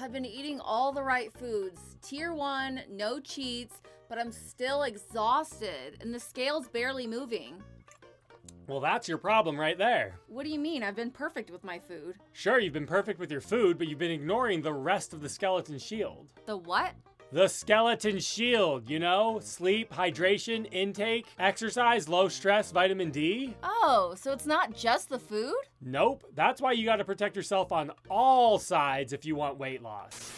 I've been eating all the right foods. Tier 1, no cheats, but I'm still exhausted and the scale's barely moving. Well, that's your problem right there. What do you mean? I've been perfect with my food. Sure, you've been perfect with your food, but you've been ignoring the rest of the skeleton shield. The what? The skeleton shield, you know? Sleep, hydration, intake, exercise, low stress, vitamin D. Oh, so it's not just the food? Nope. That's why you got to protect yourself on all sides if you want weight loss.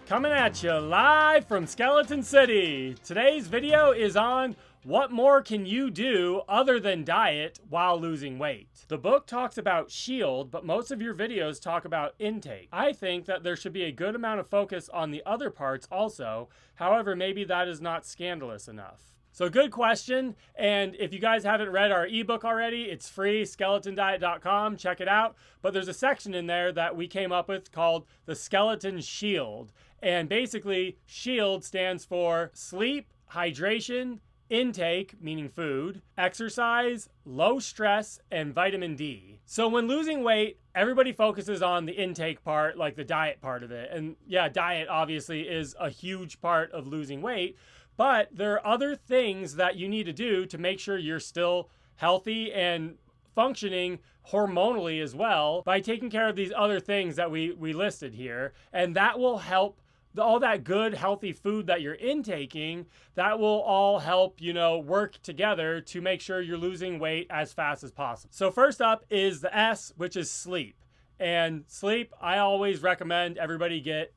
Coming at you live from Skeleton City. Today's video is on what more can you do other than diet while losing weight. The book talks about shield, but most of your videos talk about intake. I think that there should be a good amount of focus on the other parts also. However, maybe that is not scandalous enough. So good question, and if you guys haven't read our ebook already, it's free, skeletondiet.com, check it out. But there's a section in there that we came up with called the Skeleton Shield. And basically, SHIELD stands for sleep, hydration, intake, meaning food, exercise, low stress, and vitamin D. So when losing weight, everybody focuses on the intake part, like the diet part of it. And yeah, diet obviously is a huge part of losing weight. But there are other things that you need to do to make sure you're still healthy and functioning hormonally as well by taking care of these other things that we listed here. And that will help all that good, healthy food that you're intaking, that will all help, work together to make sure you're losing weight as fast as possible. So first up is the S, which is sleep. And sleep, I always recommend everybody get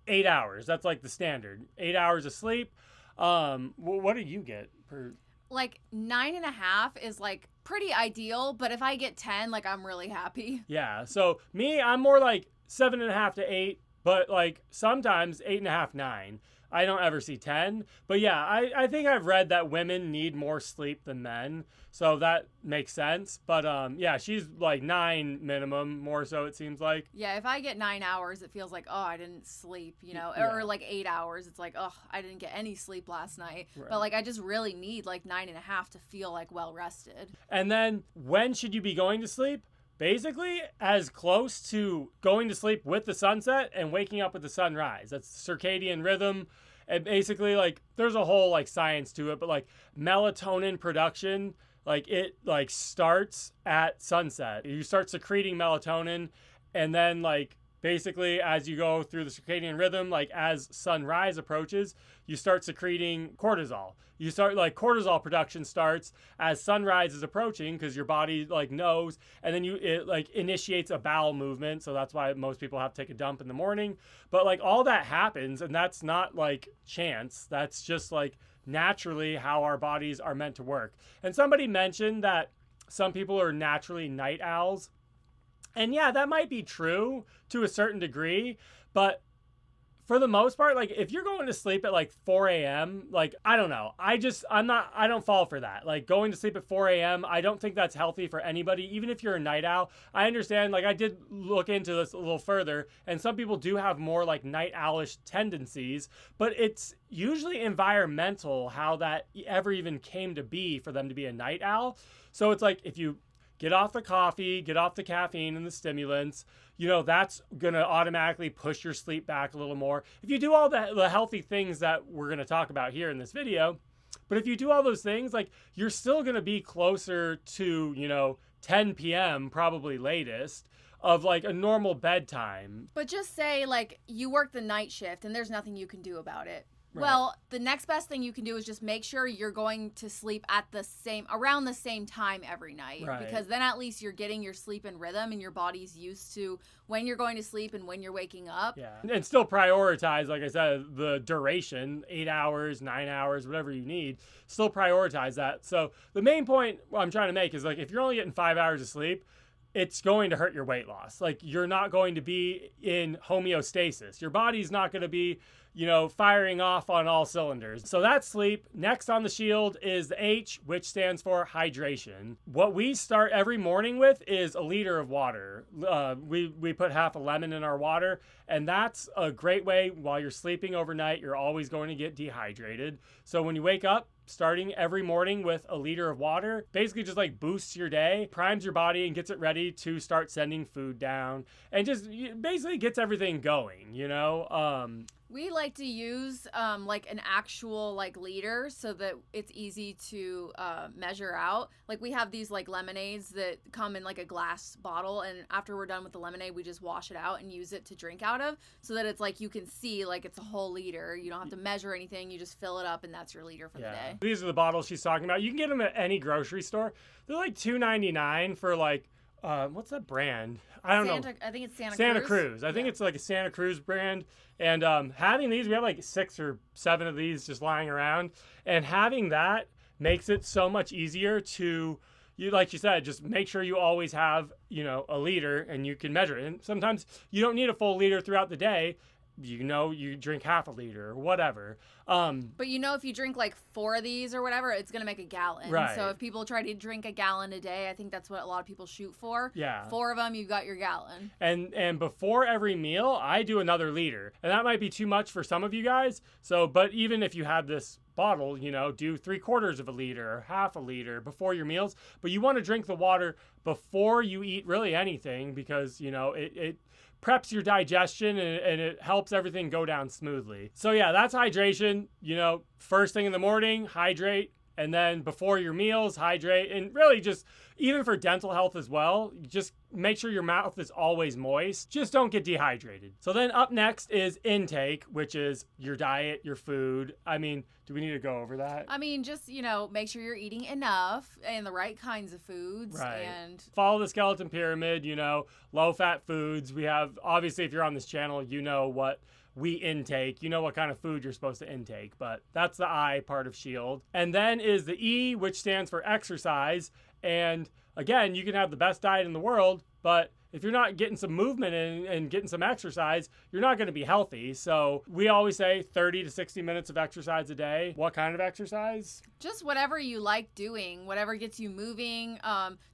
8 hours. That's like the standard. 8 hours of sleep. What do you get per? Like 9.5 is like pretty ideal, but if I get 10, like I'm really happy. Yeah. So me, I'm more like 7.5 to 8, but like sometimes 8.5, 9. I don't ever see 10. But yeah, I think I've read that women need more sleep than men. So that makes sense. But yeah, she's like 9 minimum, more so it seems like. Yeah, if I get 9 hours, it feels like, oh, I didn't sleep, Yeah. Or like 8 hours. It's like, oh, I didn't get any sleep last night. Right. But like, I just really need like 9.5 to feel like well rested. And then when should you be going to sleep? Basically, as close to going to sleep with the sunset and waking up with the sunrise. That's circadian rhythm. And basically, like, there's a whole, like, science to it. But, like, melatonin production, like, it, like, starts at sunset. You start secreting melatonin. And then, like, basically, as you go through the circadian rhythm, like, as sunrise approaches, you start secreting cortisol. You start, like, cortisol production starts as sunrise is approaching because your body, like, knows. And then it, like, initiates a bowel movement. So that's why most people have to take a dump in the morning. But, like, all that happens, and that's not, like, chance. That's just, like, naturally how our bodies are meant to work. And somebody mentioned that some people are naturally night owls. And yeah, that might be true to a certain degree, but for the most part, like if you're going to sleep at like 4 a.m., like, I don't know. I don't fall for that. Like going to sleep at 4 a.m., I don't think that's healthy for anybody, even if you're a night owl. I understand, like I did look into this a little further, and some people do have more like night owlish tendencies, but it's usually environmental how that ever even came to be for them to be a night owl. So it's like if you get off the coffee, get off the caffeine and the stimulants, that's going to automatically push your sleep back a little more. If you do all the healthy things that we're going to talk about here in this video, but if you do all those things, like you're still going to be closer to, 10 p.m. probably latest of like a normal bedtime. But just say like you work the night shift and there's nothing you can do about it. Right. Well, the next best thing you can do is just make sure you're going to sleep at around the same time every night. Right. Because then at least you're getting your sleep in rhythm and your body's used to when you're going to sleep and when you're waking up. Yeah. And still prioritize, like I said, the duration, 8 hours, 9 hours, whatever you need. Still prioritize that. So the main point I'm trying to make is like if you're only getting 5 hours of sleep, it's going to hurt your weight loss. Like you're not going to be in homeostasis. Your body's not going to be, firing off on all cylinders. So that's sleep. Next on the shield is the H, which stands for hydration. What we start every morning with is a liter of water. We put half a lemon in our water, and that's a great way while you're sleeping overnight. You're always going to get dehydrated. So when you wake up, starting every morning with a liter of water basically just like boosts your day, primes your body, and gets it ready to start sending food down, and just basically gets everything going, you know? We like to use like an actual like liter so that it's easy to measure out. Like we have these like lemonades that come in like a glass bottle, and after we're done with the lemonade, we just wash it out and use it to drink out of, so that it's like you can see like it's a whole liter. You don't have to measure anything. You just fill it up, and that's your liter for the day. These are the bottles she's talking about. You can get them at any grocery store. They're like $2.99 for like what's that brand? I don't know. I think it's Santa Cruz. I think it's like a Santa Cruz brand. And having these, we have like 6 or 7 of these just lying around. And having that makes it so much easier to, like you said, just make sure you always have, you know, a liter and you can measure it. And sometimes you don't need a full liter throughout the day. You know, you drink half a liter or whatever. But you know, if you drink like 4 of these or whatever, it's going to make a gallon. Right. So if people try to drink a gallon a day, I think that's what a lot of people shoot for. Yeah. 4 of them, you've got your gallon. And before every meal, I do another liter. And that might be too much for some of you guys. So, but even if you have this bottle, you know, do 3/4 of a liter or half a liter before your meals. But you want to drink the water before you eat really anything, because, you know, it preps your digestion and it helps everything go down smoothly. So yeah, that's hydration. You know, first thing in the morning, hydrate. And then before your meals, hydrate. And really just, even for dental health as well, just make sure your mouth is always moist. Just don't get dehydrated. So then up next is intake, which is your diet, your food. I mean, do we need to go over that? I mean, just, you know, make sure you're eating enough and the right kinds of foods. Right. And follow the skeleton pyramid, you know, low-fat foods. We have, obviously, if you're on this channel, you know what we intake. You know what kind of food you're supposed to intake, but that's the I part of SHIELD. And then is the E, which stands for exercise. And again, you can have the best diet in the world, but if you're not getting some movement and getting some exercise, you're not going to be healthy. So we always say 30 to 60 minutes of exercise a day. What kind of exercise? Just whatever you like doing, whatever gets you moving.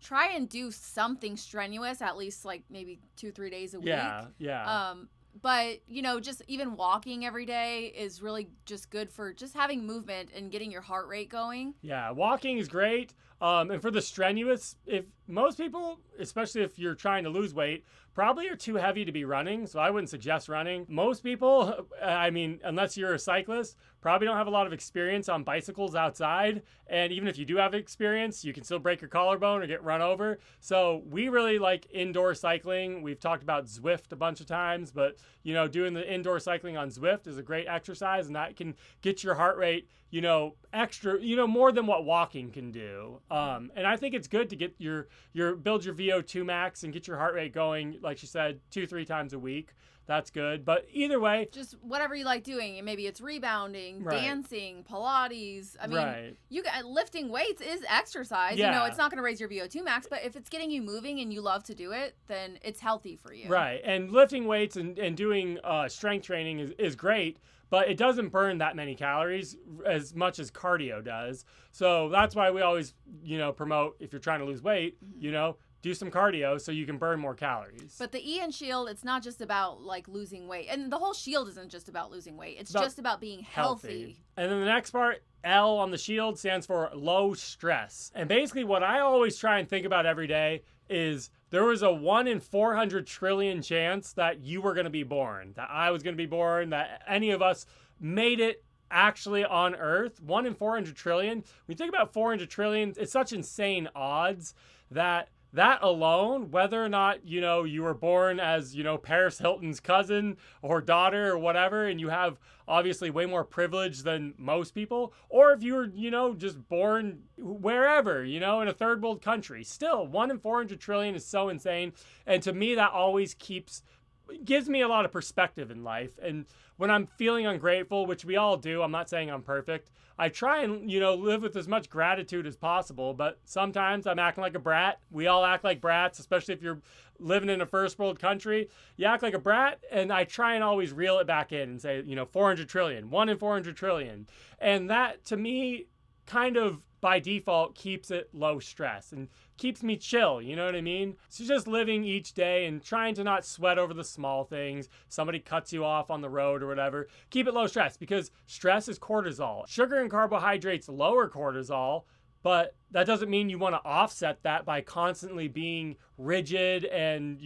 Try and do something strenuous, at least like maybe 2-3 days a week. Yeah. But, you know, just even walking every day is really just good for just having movement and getting your heart rate going. Yeah, walking is great. And for the strenuous, if most people, especially if you're trying to lose weight, probably are too heavy to be running. So I wouldn't suggest running. Most people, I mean, unless you're a cyclist, probably don't have a lot of experience on bicycles outside. And even if you do have experience, you can still break your collarbone or get run over. So we really like indoor cycling. We've talked about Zwift a bunch of times, but, you know, doing the indoor cycling on Zwift is a great exercise, and that can get your heart rate, you know, extra, you know, more than what walking can do. And I think it's good to get build your VO2 max and get your heart rate going, like she said, 2-3 times a week. That's good. But either way, just whatever you like doing. And maybe it's rebounding, right, dancing, Pilates. I mean, right, lifting weights is exercise. Yeah. You know, it's not going to raise your VO2 max, but if it's getting you moving and you love to do it, then it's healthy for you. Right. And lifting weights and doing strength training is great, but it doesn't burn that many calories as much as cardio does. So that's why we always, you know, promote, if you're trying to lose weight, you know, do some cardio so you can burn more calories. But the E in SHIELD, it's not just about like losing weight. And the whole SHIELD isn't just about losing weight. It's just about being healthy. And then the next part, L on the SHIELD, stands for low stress. And basically what I always try and think about every day is there was a 1 in 400 trillion chance that you were going to be born, that I was going to be born, that any of us made it actually on Earth. 1 in 400 trillion. When you think about 400 trillion, it's such insane odds that alone, whether or not, you know, you were born as, you know, Paris Hilton's cousin or daughter or whatever, and you have obviously way more privilege than most people, or if you were, you know, just born wherever, you know, in a third world country, still 1 in 400 trillion is so insane. And to me, that always gives me a lot of perspective in life. And when I'm feeling ungrateful, which we all do, I'm not saying I'm perfect, I try and, you know, live with as much gratitude as possible, but sometimes I'm acting like a brat. We all act like brats, especially if you're living in a first world country. You act like a brat, and I try and always reel it back in and say, you know, 400 trillion, 1 in 400 trillion. And that, to me, kind of by default keeps it low stress and keeps me chill, you know what I mean? So just living each day and trying to not sweat over the small things. Somebody cuts you off on the road or whatever. Keep it low stress, because stress is cortisol. Sugar and carbohydrates lower cortisol, but that doesn't mean you want to offset that by constantly being rigid and,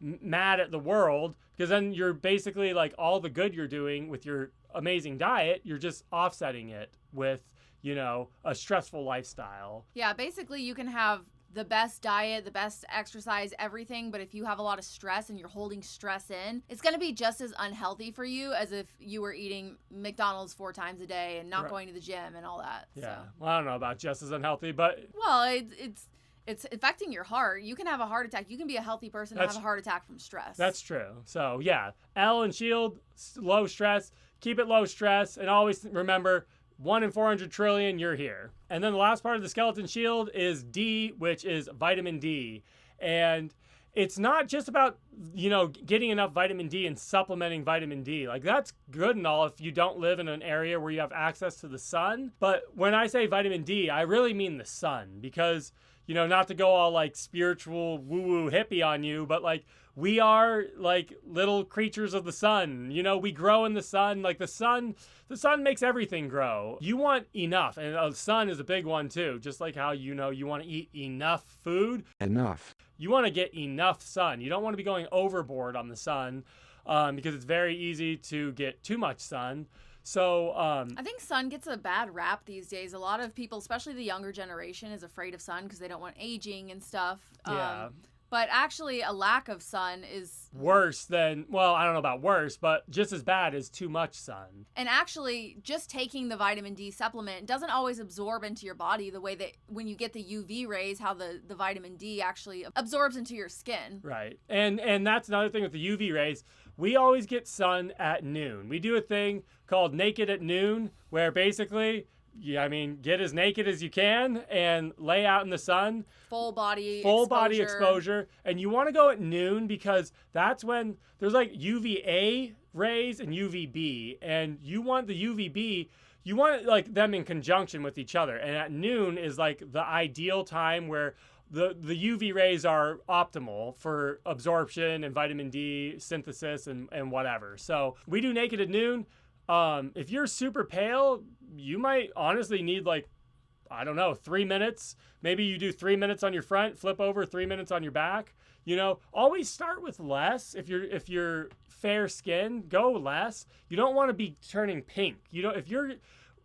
mad at the world, because then you're basically like all the good you're doing with your amazing diet, you're just offsetting it with, a stressful lifestyle. Yeah, basically you can have the best diet, the best exercise, everything, but if you have a lot of stress and you're holding stress in, it's going to be just as unhealthy for you as if you were eating McDonald's 4 times a day and not going to the gym and all that. Yeah. So. Well, I don't know about just as unhealthy, but... Well, it's affecting your heart. You can have a heart attack. You can be a healthy person and have a heart attack from stress. That's true. So, yeah. L and shield, low stress. Keep it low stress. And always remember, 1 in 400 trillion, you're here. And then the last part of the skeleton shield is D, which is vitamin D. And it's not just about, getting enough vitamin D and supplementing vitamin D. Like, that's good and all if you don't live in an area where you have access to the sun. But when I say vitamin D, I really mean the sun, because, not to go all like spiritual woo-woo hippie on you, but like, we are like little creatures of the sun. We grow in the sun. Like the sun makes everything grow. You want enough, and the sun is a big one too. Just like how you want to eat enough food. Enough. You want to get enough sun. You don't want to be going overboard on the sun, because it's very easy to get too much sun. So I think sun gets a bad rap these days. A lot of people, especially the younger generation, is afraid of sun because they don't want aging and stuff. Yeah. But actually, a lack of sun is worse than, well, I don't know about worse, but just as bad as too much sun. And actually, just taking the vitamin D supplement doesn't always absorb into your body the way that when you get the UV rays, how the vitamin D actually absorbs into your skin. Right. And that's another thing with the UV rays. We always get sun at noon. We do a thing called Naked at Noon, where basically... get as naked as you can and lay out in the sun. Full body exposure. And you want to go at noon because that's when there's like UVA rays and UVB. And you want the UVB, you want like them in conjunction with each other. And at noon is like the ideal time where the UV rays are optimal for absorption and vitamin D synthesis and whatever. So we do Naked at Noon. If you're super pale, you might honestly need 3 minutes. Maybe you do 3 minutes on your front, flip over 3 minutes on your back. Always start with less. If you're fair skinned, go less. You don't want to be turning pink.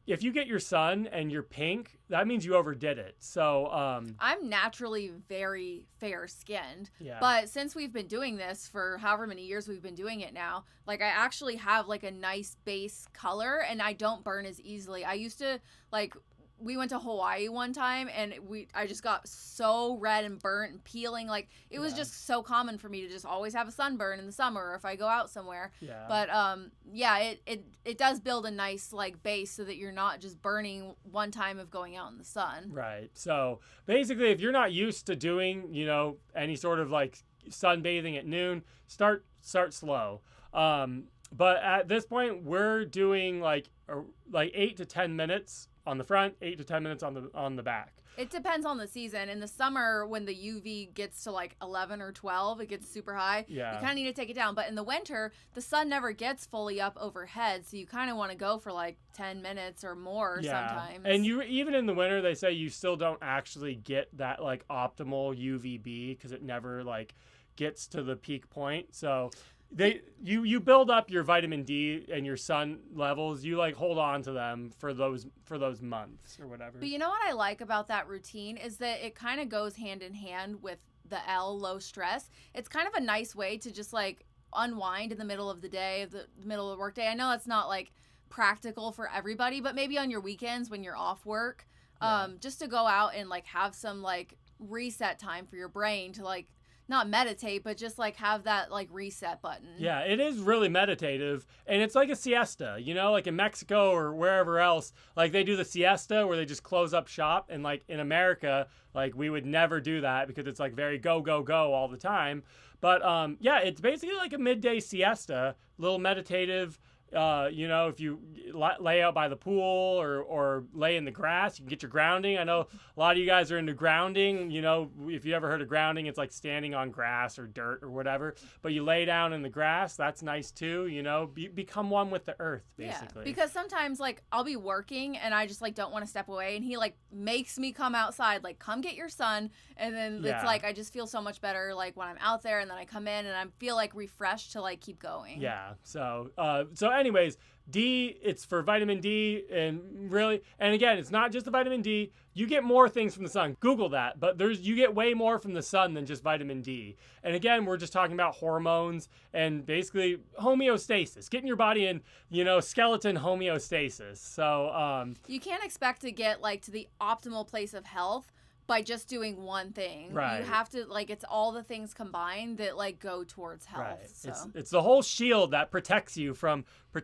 If you get your sun and you're pink, that means you overdid it. So I'm naturally very fair skinned. Yeah. But since we've been doing this for however many years we've been doing it now, I actually have a nice base color and I don't burn as easily. I used to we went to Hawaii one time and I just got so red and burnt and peeling. It was just so common for me to just always have a sunburn in the summer or if I go out somewhere. Yeah. But it does build a nice base so that you're not just burning one time of going out in the sun. Right. So basically, if you're not used to doing, any sort of sunbathing at noon, start slow. But at this point, we're doing 8 to 10 minutes on the front, 8 to 10 minutes on the back. It depends on the season. In the summer, when the UV gets to 11 or 12, it gets super high. Yeah. You kind of need to take it down. But in the winter, the sun never gets fully up overhead, so you kind of want to go for 10 minutes or more sometimes. And even in the winter, they say you still don't actually get that optimal UVB because it never gets to the peak point. So you build up your vitamin D and your sun levels. You hold on to them for those months or whatever. But you know what I like about that routine is that it kind of goes hand in hand with the L, low stress. It's kind of a nice way to just unwind in the middle of the day, the middle of the workday. I know that's not practical for everybody, but maybe on your weekends when you're off work, just to go out and have some reset time for your brain to not meditate, but just have that reset button. Yeah, it is really meditative, and it's like a siesta, in Mexico or wherever else, they do the siesta where they just close up shop, and in America, we would never do that because it's very go, go, go all the time. But yeah, it's basically a midday siesta, little meditative. If you lay out by the pool or lay in the grass, you can get your grounding. I know a lot of you guys are into grounding. If you ever heard of grounding, it's like standing on grass or dirt or whatever. But you lay down in the grass. That's nice too. Become one with the earth, basically. Yeah, because sometimes like I'll be working and I just like don't want to step away, and he like makes me come outside, like come get your sun, and then it's like I just feel so much better like when I'm out there, and then I come in and I feel like refreshed to like keep going. Yeah. So anyways, D, it's for vitamin D, and again, it's not just the vitamin D. You get more things from the sun. Google that, but you get way more from the sun than just vitamin D. And again, we're just talking about hormones and basically homeostasis, getting your body in, skeleton homeostasis. So you can't expect to get like to the optimal place of health by just doing one thing. Right. You have to it's all the things combined that like go towards health. Right. So. It's the whole shield that protects you from the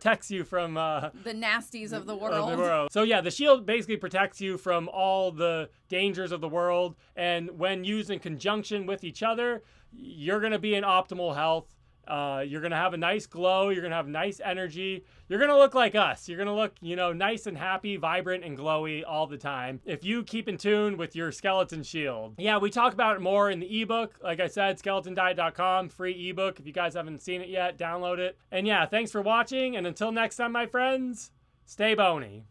nasties of the world. So yeah, the shield basically protects you from all the dangers of the world, and when used in conjunction with each other, you're going to be in optimal health. You're going to have a nice glow. You're going to have nice energy. You're going to look like us. You're going to look, nice and happy, vibrant and glowy all the time if you keep in tune with your skeleton shield. Yeah, we talk about it more in the ebook. Like I said, skeletondiet.com, free ebook. If you guys haven't seen it yet, download it. And yeah, thanks for watching. And until next time, my friends, stay bony.